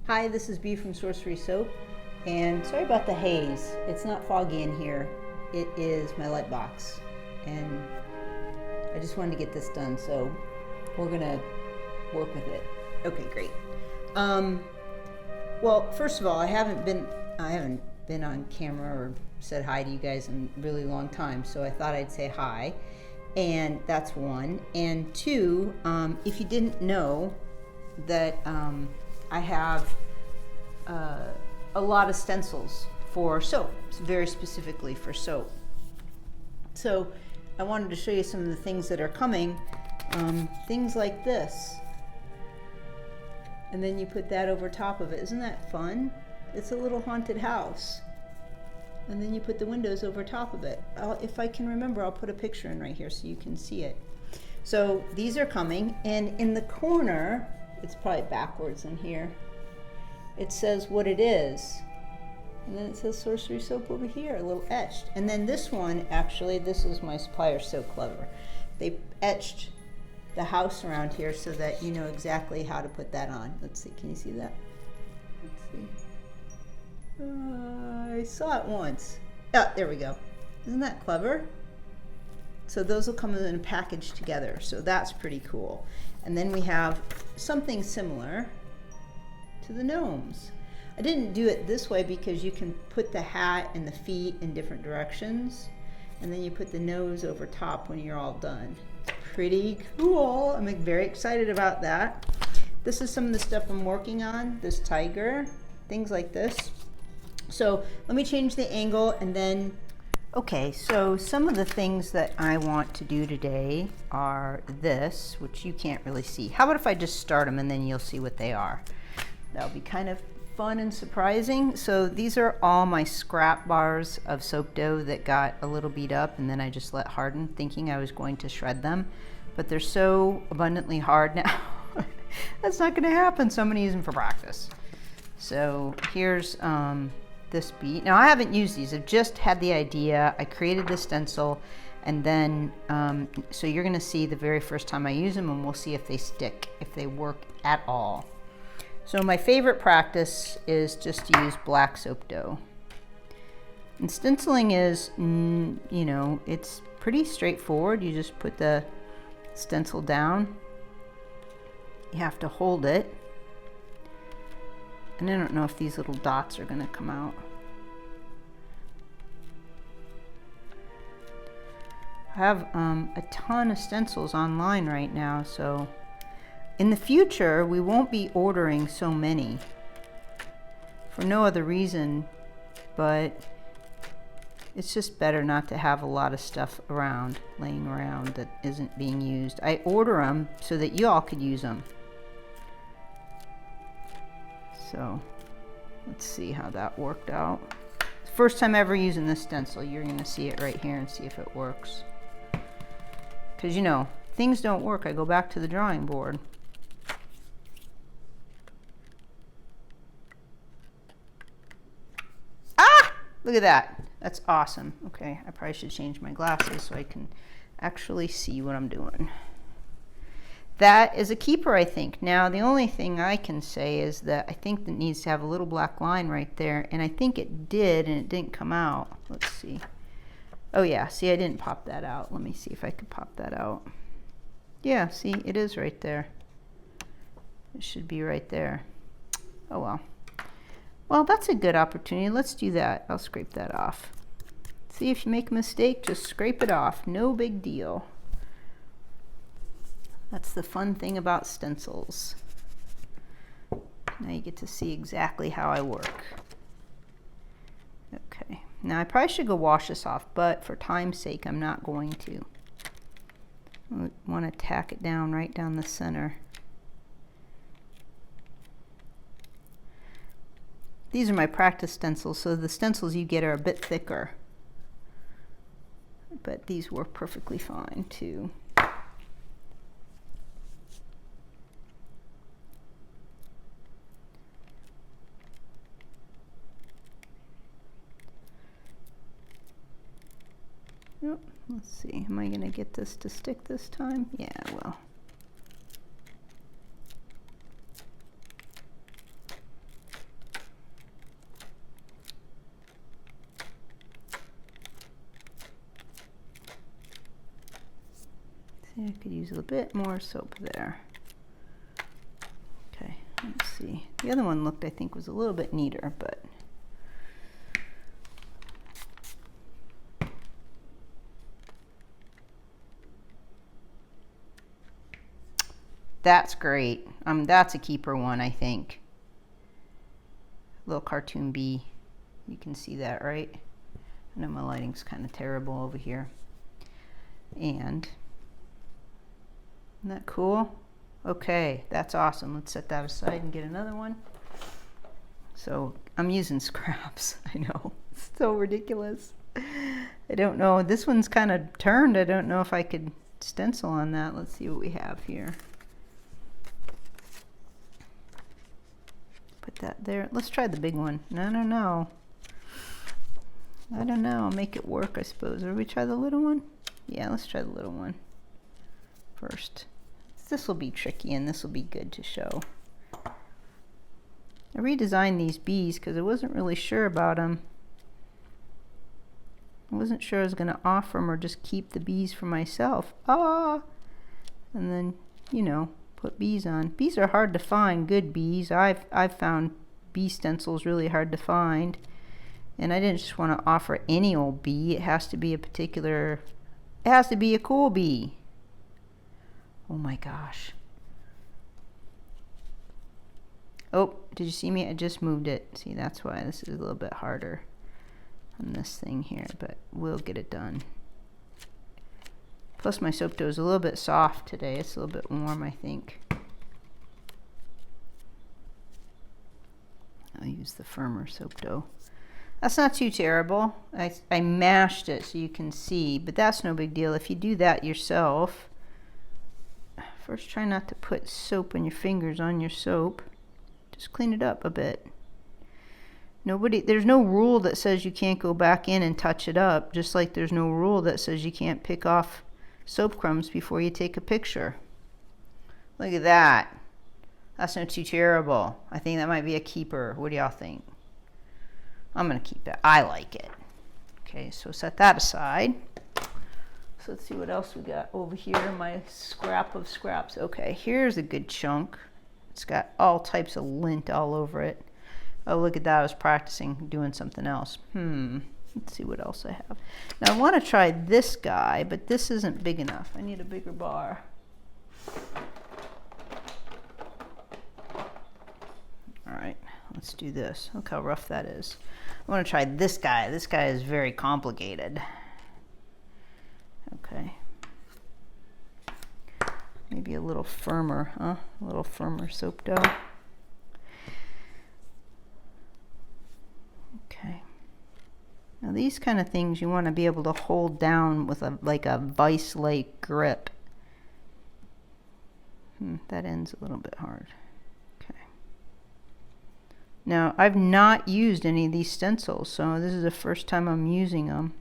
Hi, this is B from Sorcery Soap, and sorry about the haze. It's not foggy in here. It is my light box, and I just wanted to get this done, so we're gonna work with it. Okay, great. Well, first of all, I haven't been on camera or said hi to you guys in a really long time, so I thought I'd say hi, and that's one. And two, if you didn't know that I have a lot of stencils for soap, very specifically for soap. So I wanted to show you some of the things that are coming, things like this. And then you put that over top of it. Isn't that fun? It's a little haunted house. And then you put the windows over top of it. If I can remember, I'll put a picture in right here so you can see it. So these are coming, and in the corner, it's probably backwards in here, it says what it is. And then it says Sorcery Soap over here, a little etched. And then this one, actually, this is my supplier, so clever. They etched the house around here so that you know exactly how to put that on. Let's see, can you see that? Let's see. I saw it once. Oh, there we go. Isn't that clever? So those will come in a package together, so that's pretty cool. And then we have something similar to the gnomes. I didn't do it this way because you can put the hat and the feet in different directions, and then you put the nose over top when you're all done. Pretty cool. I'm very excited about that. This is some of the stuff I'm working on, this tiger, things like this. So let me change the angle and then, okay, so some of the things that I want to do today are this, which you can't really see. How about if I just start them and then you'll see what they are? That'll be kind of fun and surprising. So these are all my scrap bars of soap dough that got a little beat up and then I just let harden, thinking I was going to shred them, but they're so abundantly hard now. That's not gonna happen, so I'm gonna use them for practice. So here's this bead. Now I haven't used these, I've just had the idea. I created the stencil, and then so you're gonna see the very first time I use them, and we'll see if they stick, if they work at all. So my favorite practice is just to use black soap dough. And stenciling is, you know, it's pretty straightforward. You just put the stencil down. You have to hold it. And I don't know if these little dots are gonna come out. I have a ton of stencils online right now, so in the future, we won't be ordering so many for no other reason, but it's just better not to have a lot of stuff around, laying around that isn't being used. I order them so that you all could use them. So let's see how that worked out. First time ever using this stencil. You're gonna see it right here and see if it works. Because you know, things don't work. I go back to the drawing board. Look at that. That's awesome. Okay, I probably should change my glasses so I can actually see what I'm doing. That is a keeper, I think. Now, the only thing I can say is that I think that needs to have a little black line right there, and I think it did, and it didn't come out. Let's see. Oh yeah, see, I didn't pop that out. Let me see if I could pop that out. Yeah, see, it is right there. It should be right there. Oh well. Well, that's a good opportunity. Let's do that. I'll scrape that off. See, if you make a mistake, just scrape it off. No big deal. That's the fun thing about stencils. Now you get to see exactly how I work. Okay. Now I probably should go wash this off, but for time's sake, I'm not going to. I want to tack it down right down the center. These are my practice stencils, so the stencils you get are a bit thicker. But these work perfectly fine too. Yep, let's see, am I gonna get this to stick this time? Yeah, I will. I could use a bit more soap there. Okay, let's see. The other one looked, I think, was a little bit neater, but that's great. That's a keeper one, I think. Little cartoon bee. You can see that, right? I know my lighting's kind of terrible over here. And isn't that cool? Okay, that's awesome. Let's set that aside and get another one. So I'm using scraps. I know, it's so ridiculous. I don't know. This one's kind of turned. I don't know if I could stencil on that. Let's see what we have here. Put that there. Let's try the big one. No, no, no. I don't know. I'll make it work, I suppose. Or we try the little one? Yeah, let's try the little one first. This will be tricky and this will be good to show. I redesigned these bees because I wasn't really sure about them. I wasn't sure I was going to offer them or just keep the bees for myself. Ah! And then, you know, put bees on. Bees are hard to find, good bees. I've found bee stencils really hard to find. And I didn't just want to offer any old bee. It has to be a particular, it has to be a cool bee. Oh my gosh. Oh, did you see me? I just moved it. See, that's why this is a little bit harder on this thing here, but we'll get it done. Plus my soap dough is a little bit soft today. It's a little bit warm, I think. I'll use the firmer soap dough. That's not too terrible. I mashed it so you can see, but that's no big deal. If you do that yourself, first try not to put soap on your fingers on your soap. Just clean it up a bit. There's no rule that says you can't go back in and touch it up, just like there's no rule that says you can't pick off soap crumbs before you take a picture. Look at that. That's not too terrible. I think that might be a keeper. What do y'all think? I'm going to keep it. I like it. Okay, so set that aside. So let's see what else we got over here. My scrap of scraps. Okay, here's a good chunk. It's got all types of lint all over it. Oh, look at that. I was practicing doing something else. Let's see what else I have. Now I want to try this guy, but this isn't big enough. I need a bigger bar. All right, let's do this. Look how rough that is. I want to try this guy. This guy is very complicated. Okay. Maybe a little firmer, huh? A little firmer soap dough. Okay. Now these kind of things you want to be able to hold down with like a vice-like grip. That ends a little bit hard. Okay. Now I've not used any of these stencils, so this is the first time I'm using them.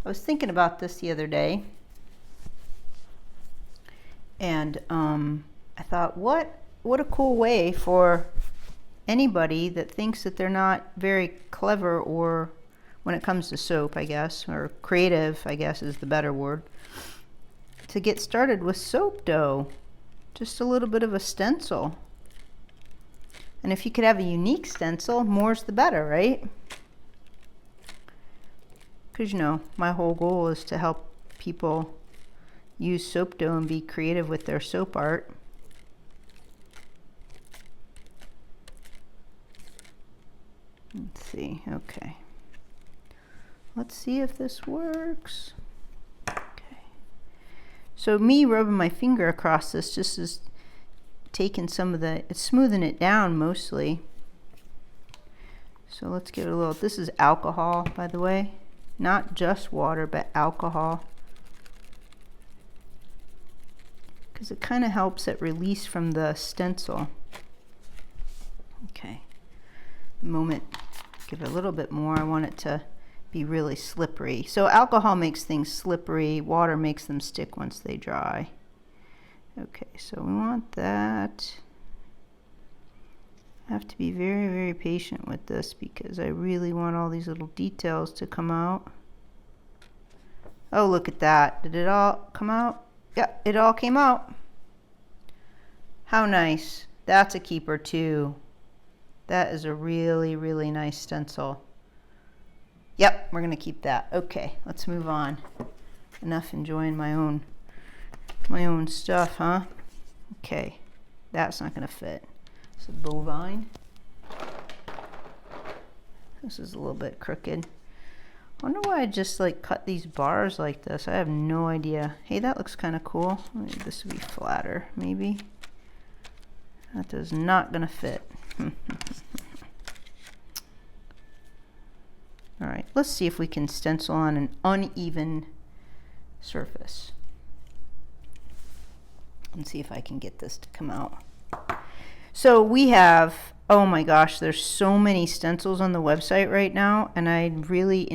I was thinking about this the other day, and I thought, what a cool way for anybody that thinks that they're not very clever, or when it comes to soap, I guess, or creative, I guess is the better word, to get started with soap dough. Just a little bit of a stencil. And if you could have a unique stencil, more's the better, right? Because, you know, my whole goal is to help people use soap dough and be creative with their soap art. Let's see. Okay. Let's see if this works. Okay. So me rubbing my finger across this just is taking some of the, it's smoothing it down mostly. So let's give it a little, this is alcohol, by the way. Not just water, but alcohol. because it kind of helps it release from the stencil. Okay, the moment, give it a little bit more. I want it to be really slippery. So alcohol makes things slippery, water makes them stick once they dry. Okay, so we want that. I have to be very, very patient with this because I really want all these little details to come out. Oh, look at that. Did it all come out? Yeah, it all came out. How nice. That's a keeper too. That is a really, really nice stencil. Yep, we're gonna keep that. Okay, let's move on. Enough enjoying my own stuff, huh? Okay, that's not gonna fit. It's a bovine. This is a little bit crooked. I wonder why I just like cut these bars like this. I have no idea. Hey, that looks kind of cool. Maybe this would be flatter, maybe. That is not gonna fit. All right, let's see if we can stencil on an uneven surface. And see if I can get this to come out. So we have, oh my gosh, there's so many stencils on the website right now, and I really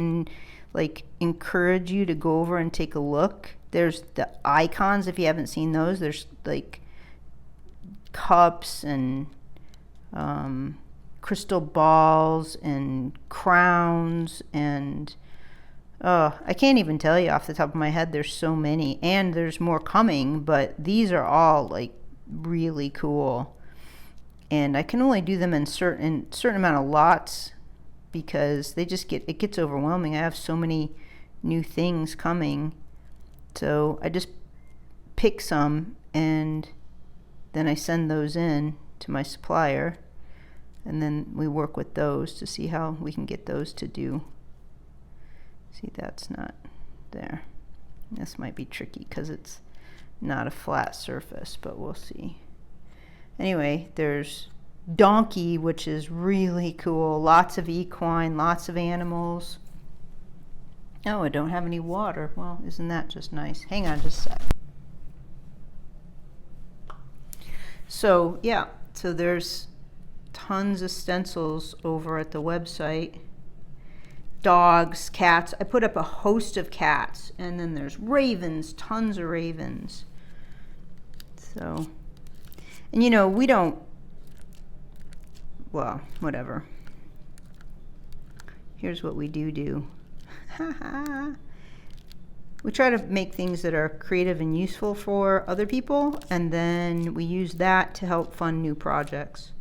encourage you to go over and take a look. There's the icons, if you haven't seen those. There's like cups and crystal balls and crowns, and I can't even tell you off the top of my head. There's so many, and there's more coming, but these are all like really cool. And I can only do them in certain amount of lots because they just it gets overwhelming. I have so many new things coming, so I just pick some and then I send those in to my supplier, and then we work with those to see how we can get those to do. See, that's not there. This might be tricky because it's not a flat surface, but we'll see. Anyway, there's donkey, which is really cool. Lots of equine, lots of animals. Oh, I don't have any water. Well, isn't that just nice? Hang on just a sec. So, yeah, so there's tons of stencils over at the website. Dogs, cats. I put up a host of cats. And then there's ravens, tons of ravens. So... and you know, we don't, well, whatever. Here's what we do. We try to make things that are creative and useful for other people, and then we use that to help fund new projects.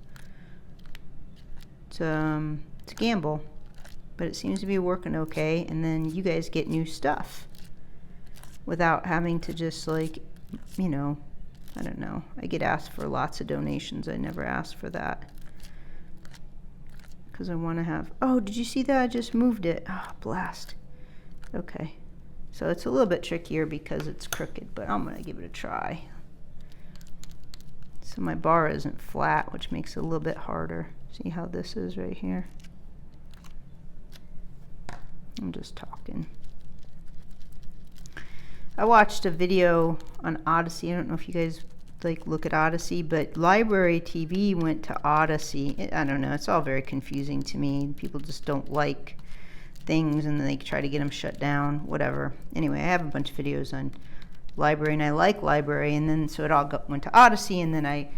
It's a gamble, but it seems to be working okay, and then you guys get new stuff without having to just like, you know, I don't know. I get asked for lots of donations. I never asked for that because I want to have, oh, did you see that? I just moved it. Oh, blast. Okay. So it's a little bit trickier because it's crooked, but I'm going to give it a try. So my bar isn't flat, which makes it a little bit harder. See how this is right here? I'm just talking. I watched a video on Odyssey. I don't know if you guys like look at Odyssey, but Library TV went to Odyssey. I don't know. It's all very confusing to me. People just don't like things and then they try to get them shut down, whatever. Anyway, I have a bunch of videos on Library and I like Library, and then so it all went to Odyssey, and then I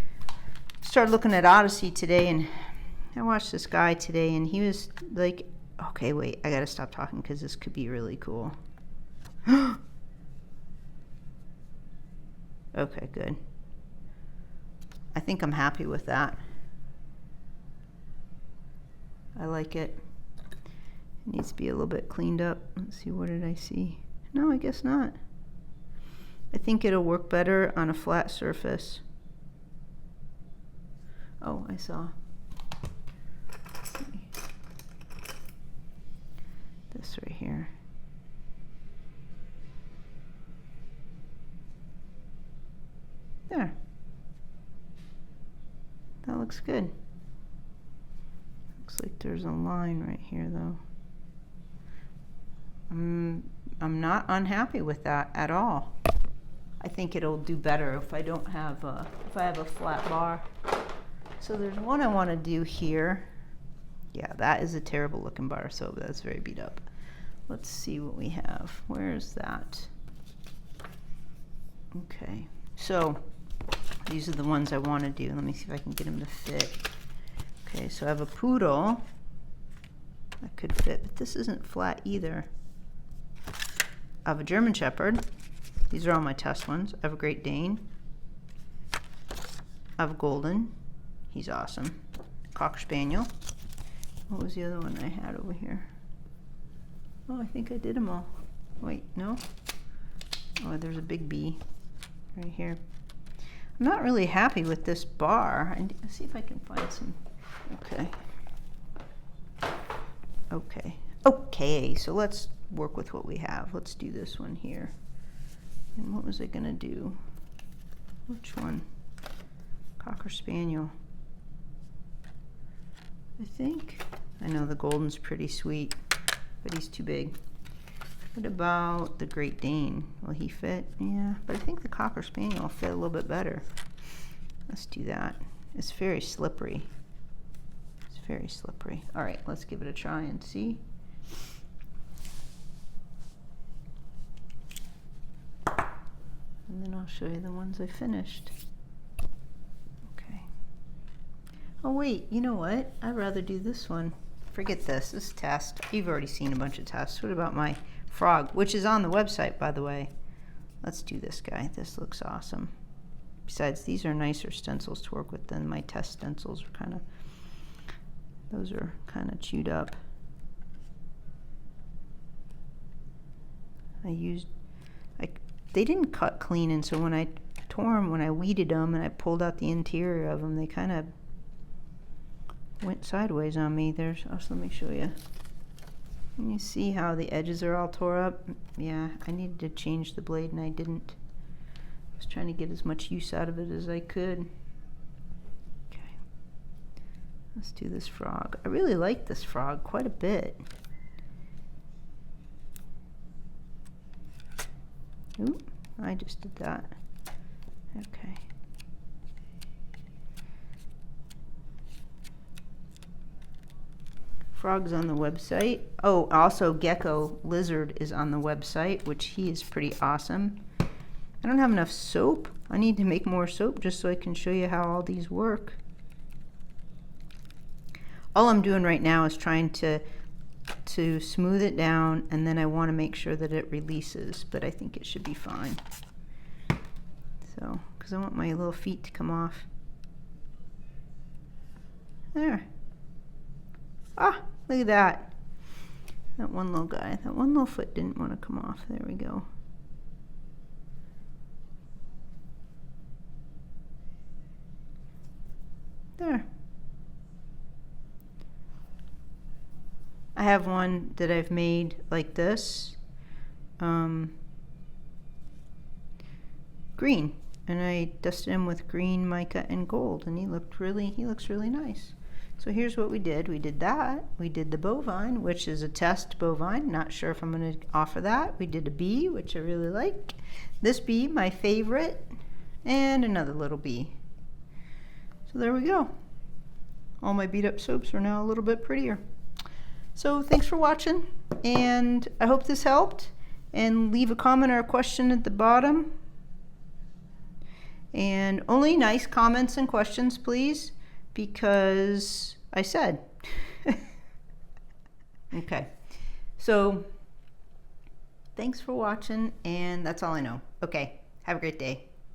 started looking at Odyssey today, and I watched this guy today and he was like, okay, wait, I gotta stop talking because this could be really cool. Okay, good. I think I'm happy with that. I like it. It needs to be a little bit cleaned up. Let's see, what did I see? No, I guess not. I think it'll work better on a flat surface. Oh, I saw. This right here. There. That looks good. Looks like there's a line right here though. I'm not unhappy with that at all. I think it'll do better if I don't have if I have a flat bar. So there's one I want to do here. Yeah, that is a terrible looking bar of soap. That's very beat up. Let's see what we have. Where is that? Okay, so these are the ones I want to do. Let me see if I can get them to fit. Okay, so I have a poodle that could fit, but this isn't flat either. I have a German Shepherd. These are all my test ones. I have a Great Dane. I have a Golden. He's awesome. Cocker Spaniel. What was the other one I had over here? Oh, I think I did them all. Wait, no? Oh, there's a big bee right here. I'm not really happy with this bar. Let's see if I can find some. Okay. Okay. Okay, so let's work with what we have. Let's do this one here. And what was I gonna do? Which one? Cocker Spaniel. I think. I know the Golden's pretty sweet, but he's too big. What about the Great Dane? Will he fit? Yeah, but I think the Cocker Spaniel will fit a little bit better. Let's do that. It's very slippery. It's very slippery. All right, let's give it a try and see. And then I'll show you the ones I finished. Okay. Oh wait, you know what? I'd rather do this one. Forget this. This test. You've already seen a bunch of tests. What about my frog, which is on the website, by the way? Let's do this guy. This looks awesome. Besides, these are nicer stencils to work with than my test stencils. Are kind of, those are kind of chewed up. They didn't cut clean, and so when I tore them, when I weeded them and I pulled out the interior of them, they kind of went sideways on me. There's, let me show you. Can you see how the edges are all tore up? Yeah, I needed to change the blade and I didn't. I was trying to get as much use out of it as I could. Okay, let's do this frog. I really like this frog quite a bit. Oop, I just did that. Okay. Frog's on the website. Oh, also Gecko Lizard is on the website, which he is pretty awesome. I don't have enough soap. I need to make more soap just so I can show you how all these work. All I'm doing right now is trying to smooth it down, and then I want to make sure that it releases, but I think it should be fine. So, because I want my little feet to come off. There. Ah, look at that. That one little guy, that one little foot didn't want to come off. There we go. There. I have one that I've made like this, green, and I dusted him with green mica and gold, and he looks really nice. So here's what we did. We did that. We did the bovine, which is a test bovine. Not sure if I'm going to offer that. We did a bee, which I really like. This bee, my favorite, and another little bee. So there we go. All my beat up soaps are now a little bit prettier. So thanks for watching, and I hope this helped, and leave a comment or a question at the bottom, and only nice comments and questions, please, because I said. Okay, so thanks for watching, and that's all I know. Okay, have a great day.